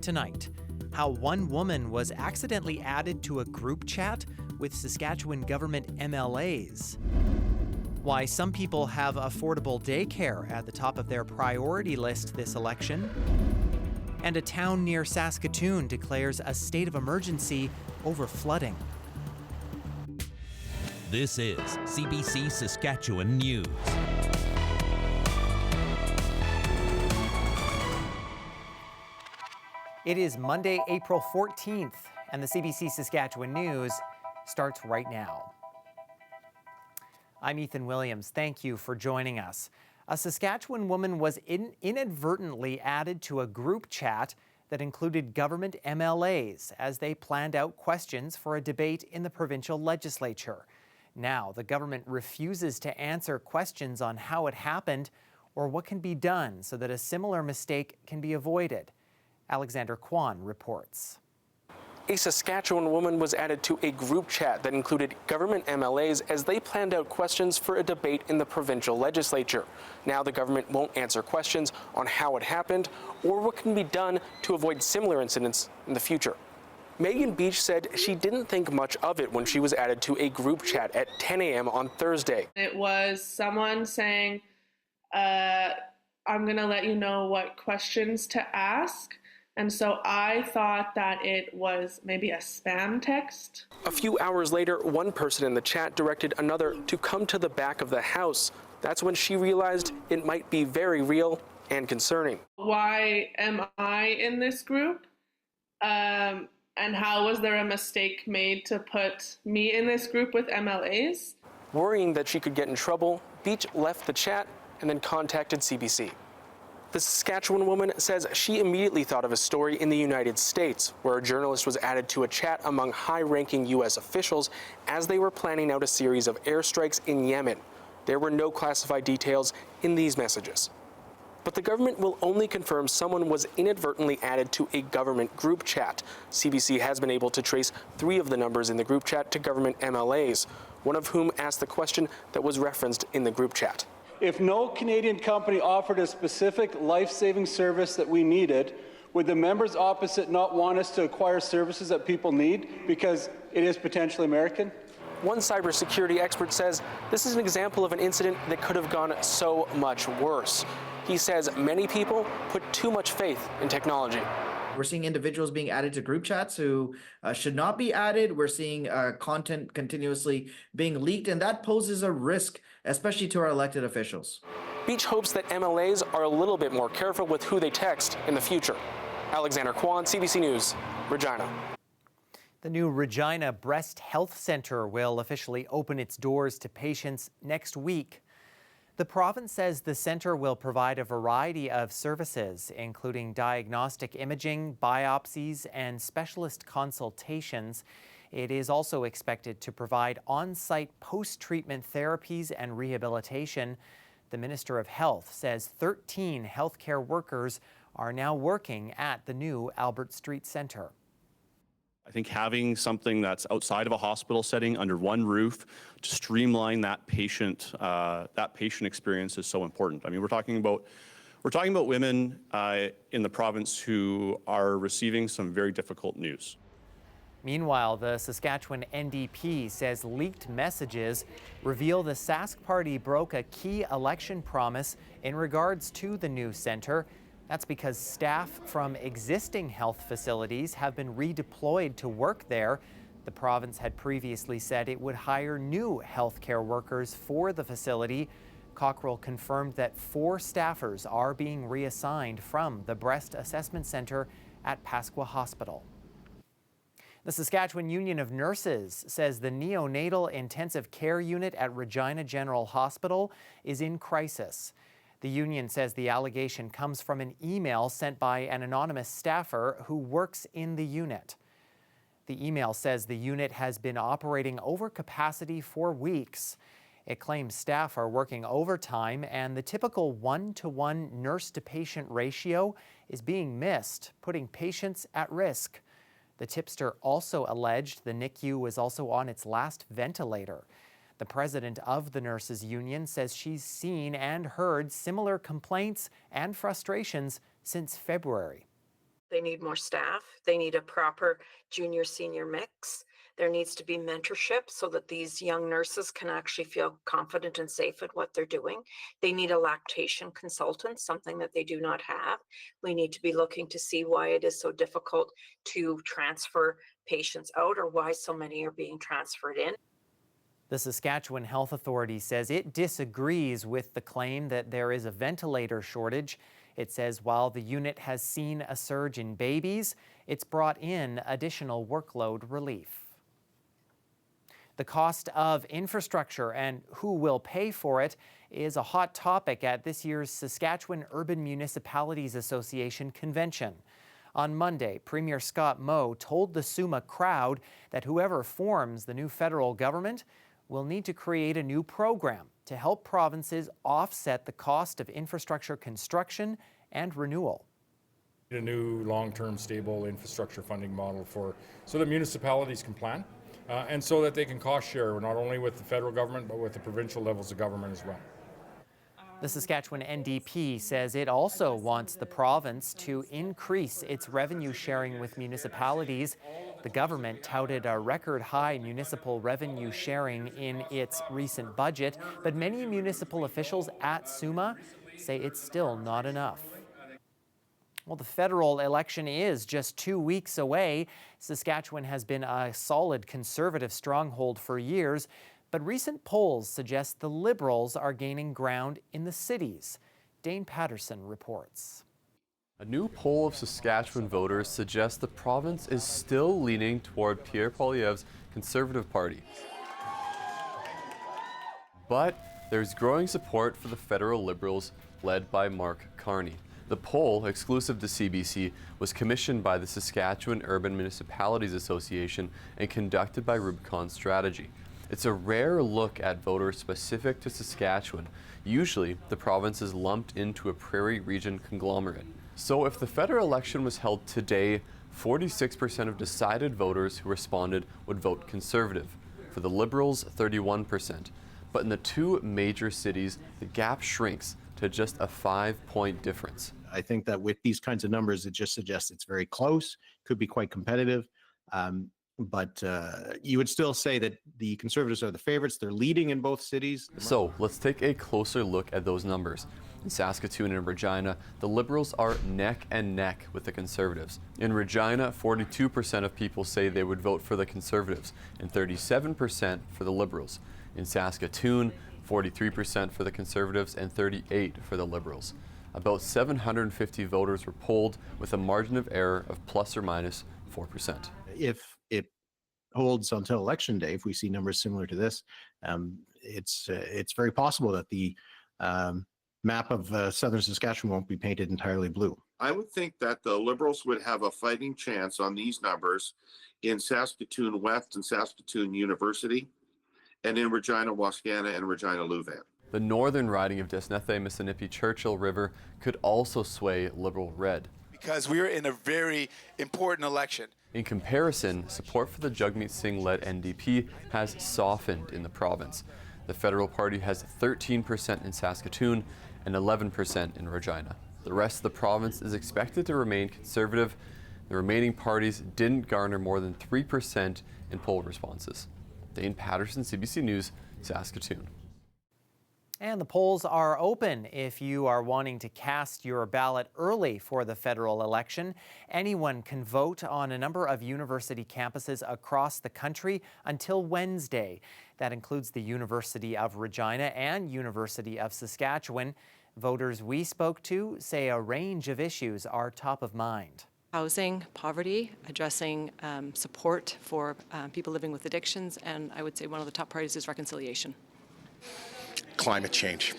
Tonight, how one woman was accidentally added to a group chat with Saskatchewan government MLAs. Why some people have affordable daycare at the top of their priority list this election. And a town near Saskatoon declares a state of emergency over flooding. This is CBC Saskatchewan News. It is Monday, April 14th, and the CBC Saskatchewan News starts right now. I'm Ethan Williams. Thank you for joining us. A Saskatchewan woman was inadvertently added to a group chat that included government MLAs as they planned out questions for a debate in the provincial legislature. Now, the government refuses to answer questions on how it happened or what can be done so that a similar mistake can be avoided. Alexander Kwan reports. A Saskatchewan woman was added to a group chat that included government MLAs as they planned out questions for a debate in the provincial legislature. Now the government won't answer questions on how it happened or what can be done to avoid similar incidents in the future. Megan Beach said she didn't think much of it when she was added to a group chat at 10 a.m. on Thursday. It was someone saying, I'm going to let you know what questions to ask. And so I thought that it was maybe a spam text. A few hours later, one person in the chat directed another to come to the back of the house. That's when she realized it might be very real and concerning. Why am I in this group? And how was there a mistake made to put me in this group with MLAs? Worrying that she could get in trouble, Beach left the chat and then contacted CBC. The Saskatchewan woman says she immediately thought of a story in the United States where a journalist was added to a chat among high-ranking U.S. officials as they were planning out a series of airstrikes in Yemen. There were no classified details in these messages. But the government will only confirm someone was inadvertently added to a government group chat. CBC has been able to trace 3 of the numbers in the group chat to government MLAs, one of whom asked the question that was referenced in the group chat. If no Canadian company offered a specific life-saving service that we needed, would the members opposite not want us to acquire services that people need because it is potentially American? One cybersecurity expert says this is an example of an incident that could have gone so much worse. He says many people put too much faith in technology. We're seeing individuals being added to group chats who should not be added. We're seeing content continuously being leaked, and that poses a risk, especially to our elected officials. Beach hopes that MLAs are a little bit more careful with who they text in the future. Alexander Kwan, CBC News, Regina. The new Regina Breast Health Centre will officially open its doors to patients next week. The province says the centre will provide a variety of services, including diagnostic imaging, biopsies, and specialist consultations. It is also expected to provide on-site post-treatment therapies and rehabilitation. The Minister of Health says 13 healthcare workers are now working at the new Albert Street Centre. I think having something that's outside of a hospital setting under one roof to streamline that patient experience is so important. I mean, we're talking about women in the province who are receiving some very difficult news. Meanwhile, the Saskatchewan NDP says leaked messages reveal the Sask party broke a key election promise in regards to the new centre. That's because staff from existing health facilities have been redeployed to work there. The province had previously said it would hire new healthcare workers for the facility. Cockrell confirmed that 4 staffers are being reassigned from the Breast Assessment Centre at Pasqua Hospital. The Saskatchewan Union of Nurses says the neonatal intensive care unit at Regina General Hospital is in crisis. The union says the allegation comes from an email sent by an anonymous staffer who works in the unit. The email says the unit has been operating over capacity for weeks. It claims staff are working overtime and the typical 1-to-1 nurse-to-patient ratio is being missed, putting patients at risk. The tipster also alleged the NICU was also on its last ventilator. The president of the nurses union says she's seen and heard similar complaints and frustrations since February. They need more staff. They need a proper junior-senior mix. There needs to be mentorship so that these young nurses can actually feel confident and safe at what they're doing. They need a lactation consultant, something that they do not have. We need to be looking to see why it is so difficult to transfer patients out, or why so many are being transferred in. The Saskatchewan Health Authority says it disagrees with the claim that there is a ventilator shortage. It says while the unit has seen a surge in babies, it's brought in additional workload relief. The cost of infrastructure and who will pay for it is a hot topic at this year's Saskatchewan Urban Municipalities Association convention. On Monday, Premier Scott Moe told the SUMA crowd that whoever forms the new federal government will need to create a new program to help provinces offset the cost of infrastructure construction and renewal. A new long-term stable infrastructure funding model so that municipalities can plan and so that they can cost share not only with the federal government but with the provincial levels of government as well. The Saskatchewan NDP says it also wants the province to increase its revenue sharing with municipalities. The government touted a record high municipal revenue sharing in its recent budget, but many municipal officials at SUMA say it's still not enough. Well, the federal election is just 2 weeks away. Saskatchewan has been a solid conservative stronghold for years, but recent polls suggest the Liberals are gaining ground in the cities. Dane Patterson reports. A new poll of Saskatchewan voters suggests the province is still leaning toward Pierre Poilievre's Conservative Party. But there's growing support for the federal Liberals led by Mark Carney. The poll, exclusive to CBC, was commissioned by the Saskatchewan Urban Municipalities Association and conducted by Rubicon Strategy. It's a rare look at voters specific to Saskatchewan. Usually, the province is lumped into a prairie region conglomerate. So if the federal election was held today, 46% of decided voters who responded would vote Conservative. For the Liberals, 31%. But in the two major cities, the gap shrinks to just a 5-point difference. I think that with these kinds of numbers, it just suggests it's very close, could be quite competitive. But you would still say that the Conservatives are the favorites. They're leading in both cities. So let's take a closer look at those numbers. In Saskatoon and Regina, the Liberals are neck and neck with the Conservatives. In Regina, 42% of people say they would vote for the Conservatives and 37% for the Liberals. In Saskatoon, 43% for the Conservatives and 38% for the Liberals. About 750 voters were polled with a margin of error of plus or minus 4%. If it holds until election day, if we see numbers similar to this, it's very possible that the map of southern Saskatchewan won't be painted entirely blue. I would think that the Liberals would have a fighting chance on these numbers in Saskatoon West and Saskatoon University, and in Regina Wascana and Regina Louvain. The northern riding of Desnethé-Missinippi-Churchill River could also sway Liberal red. Because we're in a very important election. In comparison, support for the Jagmeet Singh-led NDP has softened in the province. The federal party has 13% in Saskatoon and 11% in Regina. The rest of the province is expected to remain conservative. The remaining parties didn't garner more than 3% in poll responses. Dane Patterson, CBC News, Saskatoon. And the polls are open if you are wanting to cast your ballot early for the federal election. Anyone can vote on a number of university campuses across the country until Wednesday. That includes the University of Regina and University of Saskatchewan. Voters we spoke to say a range of issues are top of mind. Housing, poverty, addressing support for people living with addictions, and I would say one of the top priorities is reconciliation. Climate change.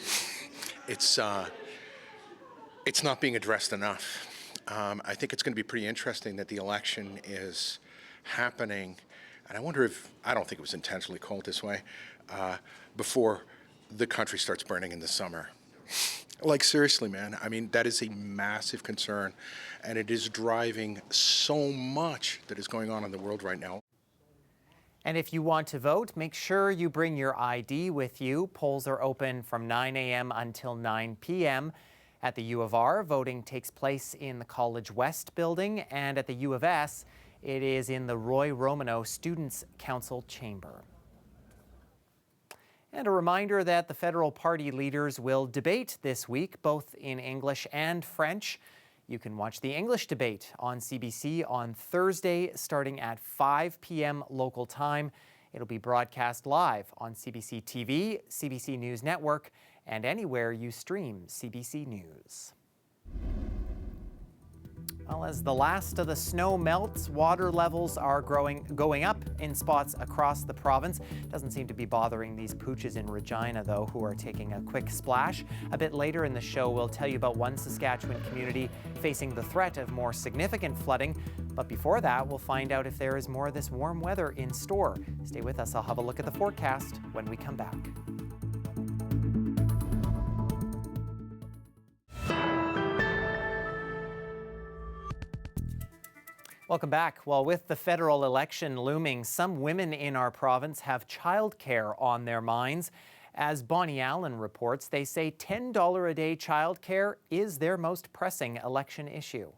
It's not being addressed enough. I think it's going to be pretty interesting that the election is happening, and I wonder if, I don't think it was intentionally called this way, before the country starts burning in the summer. Like, seriously, man, I mean, that is a massive concern, and it is driving so much that is going on in the world right now. And if you want to vote, make sure you bring your ID with you. Polls are open from 9 a.m. until 9 p.m. At the U of R, voting takes place in the College West building, and at the U of S, it is in the Roy Romano Students' Council chamber. And a reminder that the federal party leaders will debate this week, both in English and French. You can watch the English debate on CBC on Thursday, starting at 5 p.m. local time. It'll be broadcast live on CBC TV, CBC News Network, and anywhere you stream CBC News. Well, as the last of the snow melts, water levels are going up in spots across the province. Doesn't seem to be bothering these pooches in Regina, though, who are taking a quick splash. A bit later in the show, we'll tell you about one Saskatchewan community facing the threat of more significant flooding. But before that, we'll find out if there is more of this warm weather in store. Stay with us. I'll have a look at the forecast when we come back. Welcome back. Well, with the federal election looming, some women in our province have childcare on their minds. As Bonnie Allen reports, they say $10 a day childcare is their most pressing election issue.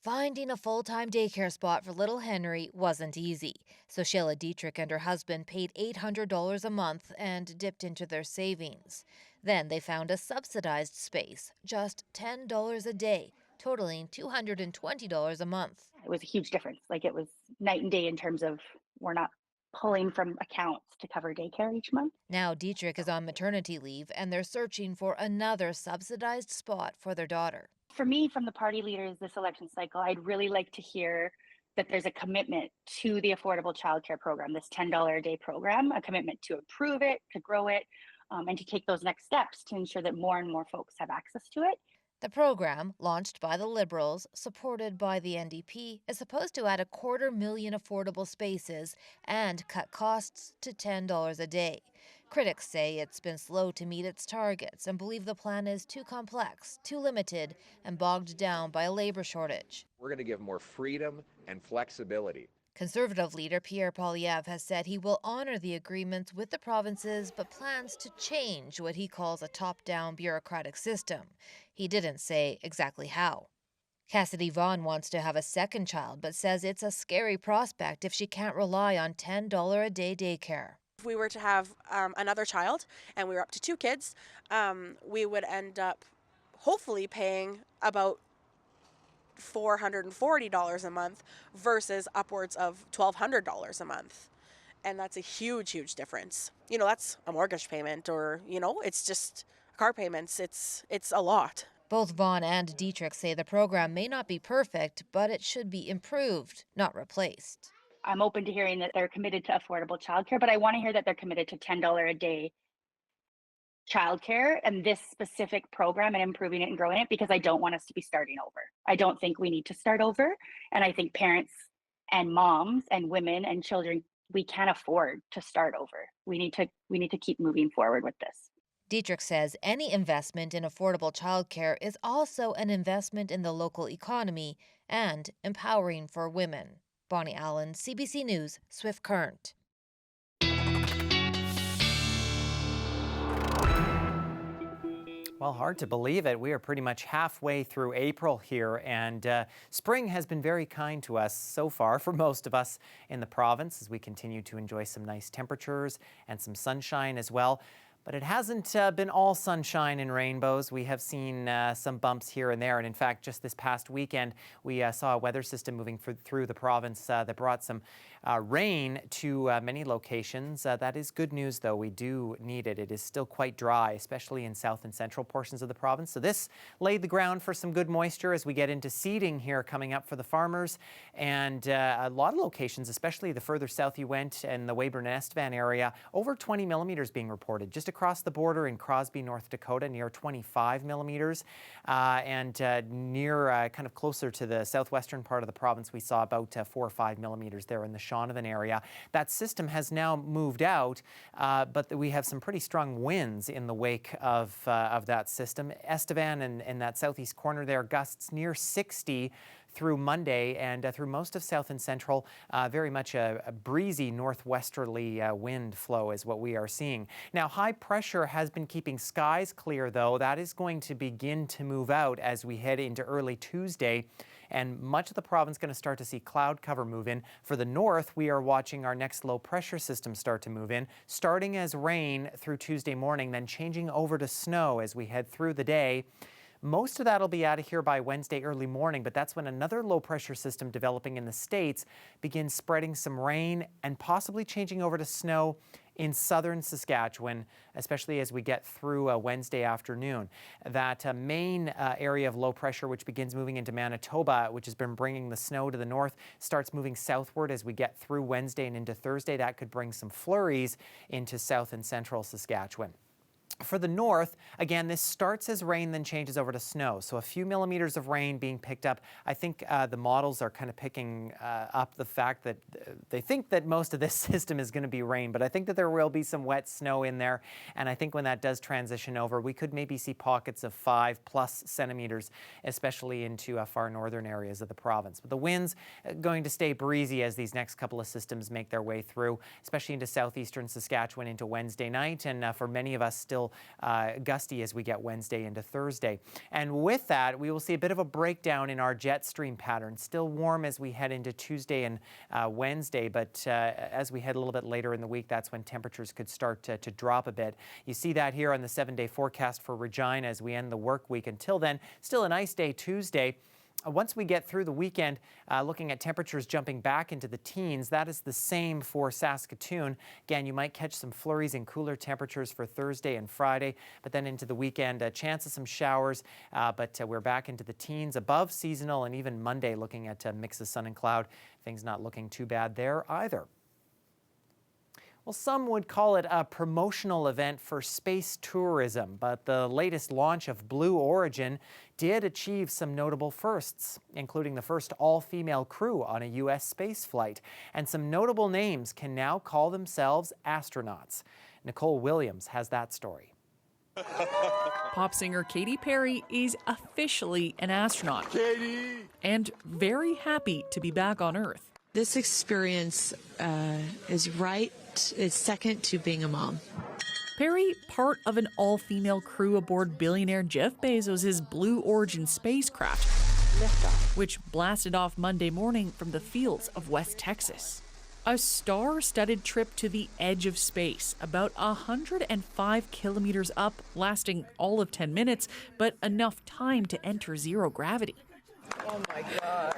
Finding a full-time daycare spot for little Henry wasn't easy, so Sheila Dietrich and her husband paid $800 a month and dipped into their savings. Then they found a subsidized space, just $10 a day, totaling $220 a month. It was a huge difference. Like, it was night and day in terms of we're not pulling from accounts to cover daycare each month. Now Dietrich is on maternity leave and they're searching for another subsidized spot for their daughter. For me, from the party leaders this election cycle, I'd really like to hear that there's a commitment to the affordable childcare program, this $10 a day program, a commitment to improve it, to grow it, and to take those next steps to ensure that more and more folks have access to it. The program, launched by the Liberals, supported by the NDP, is supposed to add 250,000 affordable spaces and cut costs to $10 a day. Critics say it's been slow to meet its targets and believe the plan is too complex, too limited, and bogged down by a labor shortage. We're going to give more freedom and flexibility. Conservative leader Pierre Poilievre has said he will honor the agreements with the provinces but plans to change what he calls a top-down bureaucratic system. He didn't say exactly how. Cassidy Vaughn wants to have a second child but says it's a scary prospect if she can't rely on $10 a day daycare. If we were to have another child and we were up to 2 kids, we would end up hopefully paying about $440 a month versus upwards of $1,200 a month. And that's a huge, huge difference. You know, that's a mortgage payment or, you know, it's just car payments. It's a lot. Both Vaughn and Dietrich say the program may not be perfect, but it should be improved, not replaced. I'm open to hearing that they're committed to affordable childcare, but I want to hear that they're committed to $10 a day childcare and this specific program and improving it and growing it, because I don't want us to be starting over. I don't think we need to start over. And I think parents and moms and women and children, we can't afford to start over. We need to keep moving forward with this. Dietrich says any investment in affordable childcare is also an investment in the local economy and empowering for women. Bonnie Allen, CBC News, Swift Current. Well, hard to believe it. We are pretty much halfway through April here, and spring has been very kind to us so far for most of us in the province as we continue to enjoy some nice temperatures and some sunshine as well. But it hasn't been all sunshine and rainbows. We have seen some bumps here and there. And in fact, just this past weekend, we saw a weather system moving through the province that brought some rain to many locations. That is good news, though. We do need it. It is still quite dry, especially in south and central portions of the province. So this laid the ground for some good moisture as we get into seeding here coming up for the farmers. And a lot of locations, especially the further south you went in the Weyburn and Estevan area, over 20 millimeters being reported. Just across the border in Crosby, North Dakota, near 25 millimeters. And near kind of closer to the southwestern part of the province, we saw about 4 or 5 millimeters there in the Shaunavon area. That system has now moved out, but we have some pretty strong winds in the wake of that system. Estevan and that southeast corner there, gusts near 60 through Monday and through most of south and central. Very much a breezy northwesterly wind flow is what we are seeing. Now, high pressure has been keeping skies clear, though. That is going to begin to move out as we head into early Tuesday. And much of the province is going to start to see cloud cover move in. For the north, we are watching our next low pressure system start to move in, starting as rain through Tuesday morning, then changing over to snow as we head through the day. Most of that will be out of here by Wednesday early morning, but that's when another low pressure system developing in the States begins spreading some rain and possibly changing over to snow in southern Saskatchewan, especially as we get through Wednesday afternoon. That main area of low pressure, which begins moving into Manitoba, which has been bringing the snow to the north, starts moving southward as we get through Wednesday and into Thursday. That could bring some flurries into south and central Saskatchewan. For the north, again, this starts as rain, then changes over to snow. So a few millimeters of rain being picked up. I think the models are kind of picking up the fact that they think that most of this system is going to be rain, but I think that there will be some wet snow in there. And I think when that does transition over, we could maybe see pockets of 5+ centimeters, especially into far northern areas of the province. But the winds going to stay breezy as these next couple of systems make their way through, especially into southeastern Saskatchewan into Wednesday night. And for many of us, still gusty as we get Wednesday into Thursday. And with that, we will see a bit of a breakdown in our jet stream pattern. Still warm as we head into Tuesday and Wednesday, but as we head a little bit later in the week, that's when temperatures could start to drop a bit. You see that here on the 7-day forecast for Regina as we end the work week. Until then, still a nice day Tuesday. Once we get through the weekend, looking at temperatures jumping back into the teens, that is the same for Saskatoon. Again, you might catch some flurries and cooler temperatures for Thursday and Friday, but then into the weekend, a chance of some showers, but we're back into the teens, above seasonal, and even Monday looking at a mix of sun and cloud. Things not looking too bad there either. Well, some would call it a promotional event for space tourism, but the latest launch of Blue Origin did achieve some notable firsts, including the first all-female crew on a U.S. space flight. And some notable names can now call themselves astronauts. Nicole Williams has that story. Pop singer Katy Perry is officially an astronaut. Katy! And very happy to be back on Earth. This experience is second to being a mom. Perry, part of an all-female crew aboard billionaire Jeff Bezos' Blue Origin spacecraft, which blasted off Monday morning from the fields of West Texas. A star-studded trip to the edge of space, about 105 kilometers up, lasting all of 10 minutes, but enough time to enter zero gravity. Oh my God,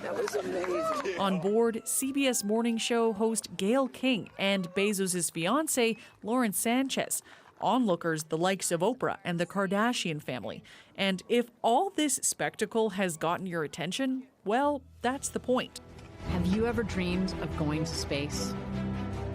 that was amazing. On board, CBS Morning Show host Gayle King and Bezos' fiancée, Lauren Sanchez. Onlookers the likes of Oprah and the Kardashian family. And if all this spectacle has gotten your attention, well, that's the point. Have you ever dreamed of going to space?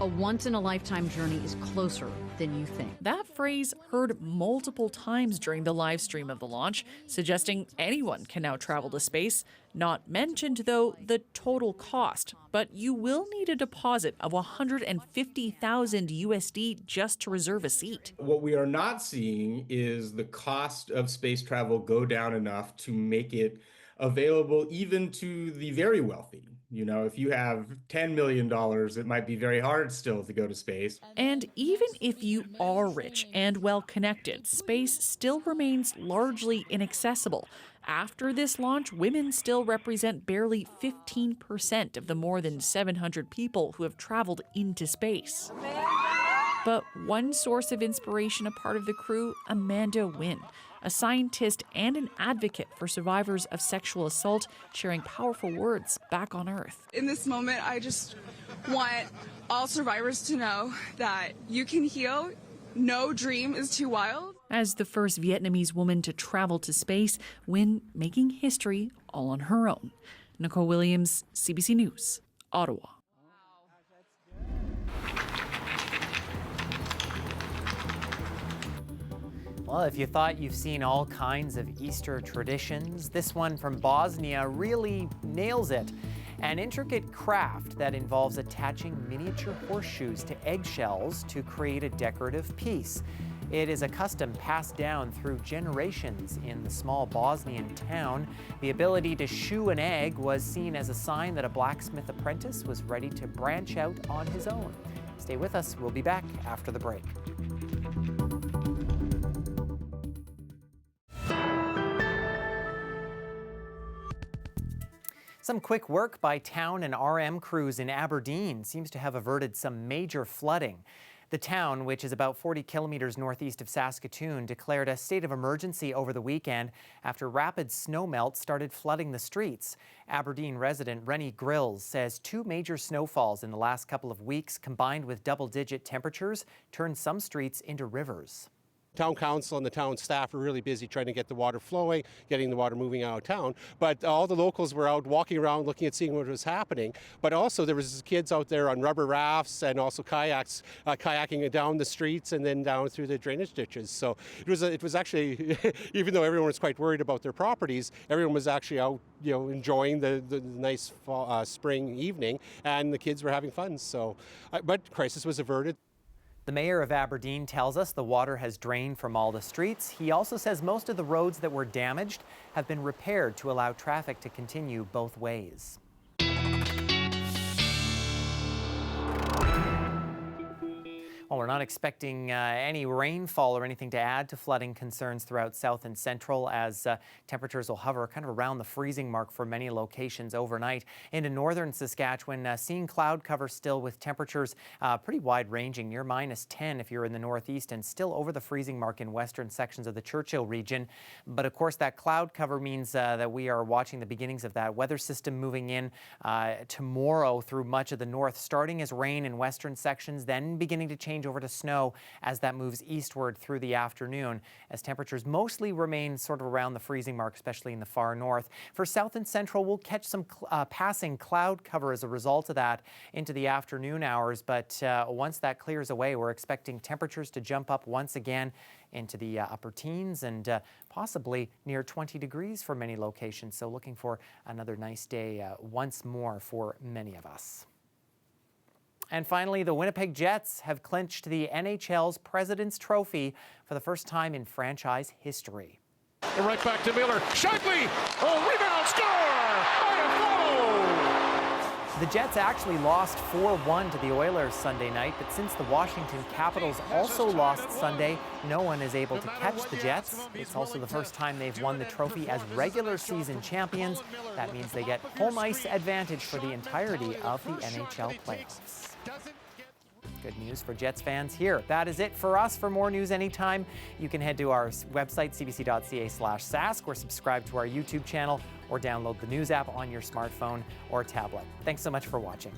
A once-in-a-lifetime journey is closer than you think. That phrase heard multiple times during the live stream of the launch, suggesting anyone can now travel to space. Not mentioned, though, the total cost. But you will need a deposit of $150,000 USD just to reserve a seat. What we are not seeing is the cost of space travel go down enough to make it available even to the very wealthy. You know, if you have $10 million, it might be very hard still to go to space. And even if you are rich and well-connected, space still remains largely inaccessible. After this launch, women still represent barely 15% of the more than 700 people who have traveled into space. But one source of inspiration, a part of the crew, Amanda Wynn, a scientist and an advocate for survivors of sexual assault, sharing powerful words back on Earth. In this moment, I just want all survivors to know that you can heal. No dream is too wild. As the first Vietnamese woman to travel to space, Wynn making history all on her own. Nicole Williams, CBC News, Ottawa. Well, if you thought you've seen all kinds of Easter traditions, this one from Bosnia really nails it. An intricate craft that involves attaching miniature horseshoes to eggshells to create a decorative piece. It is a custom passed down through generations in the small Bosnian town. The ability to shoe an egg was seen as a sign that a blacksmith apprentice was ready to branch out on his own. Stay with us. We'll be back after the break. Some quick work by town and RM crews in Aberdeen seems to have averted some major flooding. The town, which is about 40 kilometers northeast of Saskatoon, declared a state of emergency over the weekend after rapid snowmelt started flooding the streets. Aberdeen resident Rennie Grills says 2 major snowfalls in the last couple of weeks, combined with double-digit temperatures, turned some streets into rivers. Town council and the town staff were really busy trying to get the water flowing, getting the water moving out of town. But all the locals were out walking around looking at seeing what was happening. But also there was kids out there on rubber rafts and also kayaks, kayaking down the streets and then down through the drainage ditches. So it was actually, even though everyone was quite worried about their properties, everyone was actually out, enjoying the nice fall, spring evening, and the kids were having fun. So, but crisis was averted. The mayor of Aberdeen tells us the water has drained from all the streets. He also says most of the roads that were damaged have been repaired to allow traffic to continue both ways. Well, we're not expecting any rainfall or anything to add to flooding concerns throughout south and central, as temperatures will hover kind of around the freezing mark for many locations overnight. Into northern Saskatchewan, seeing cloud cover still with temperatures pretty wide ranging, near -10 if you're in the northeast, and still over the freezing mark in western sections of the Churchill region. But of course, that cloud cover means that we are watching the beginnings of that weather system moving in tomorrow through much of the north, starting as rain in western sections, then beginning to change over to snow as that moves eastward through the afternoon, as temperatures mostly remain sort of around the freezing mark, especially in the far north. For south and central, we'll catch some passing cloud cover as a result of that into the afternoon hours, but once that clears away, we're expecting temperatures to jump up once again into the upper teens and possibly near 20 degrees for many locations. So looking for another nice day once more for many of us. And finally, the Winnipeg Jets have clinched the NHL's President's Trophy for the first time in franchise history. And right back to Miller. Shankly! Oh, rebound, score! The Jets actually lost 4-1 to the Oilers Sunday night, but since the Washington Capitals also lost Sunday, no one is able to catch the Jets. It's also the first time they've won the trophy as regular season champions. That means they get home ice advantage for the entirety of the NHL playoffs. Good news for Jets fans here. That is it for us. For more news anytime, you can head to our website, cbc.ca/sask, or subscribe to our YouTube channel, or download the news app on your smartphone or tablet. Thanks so much for watching.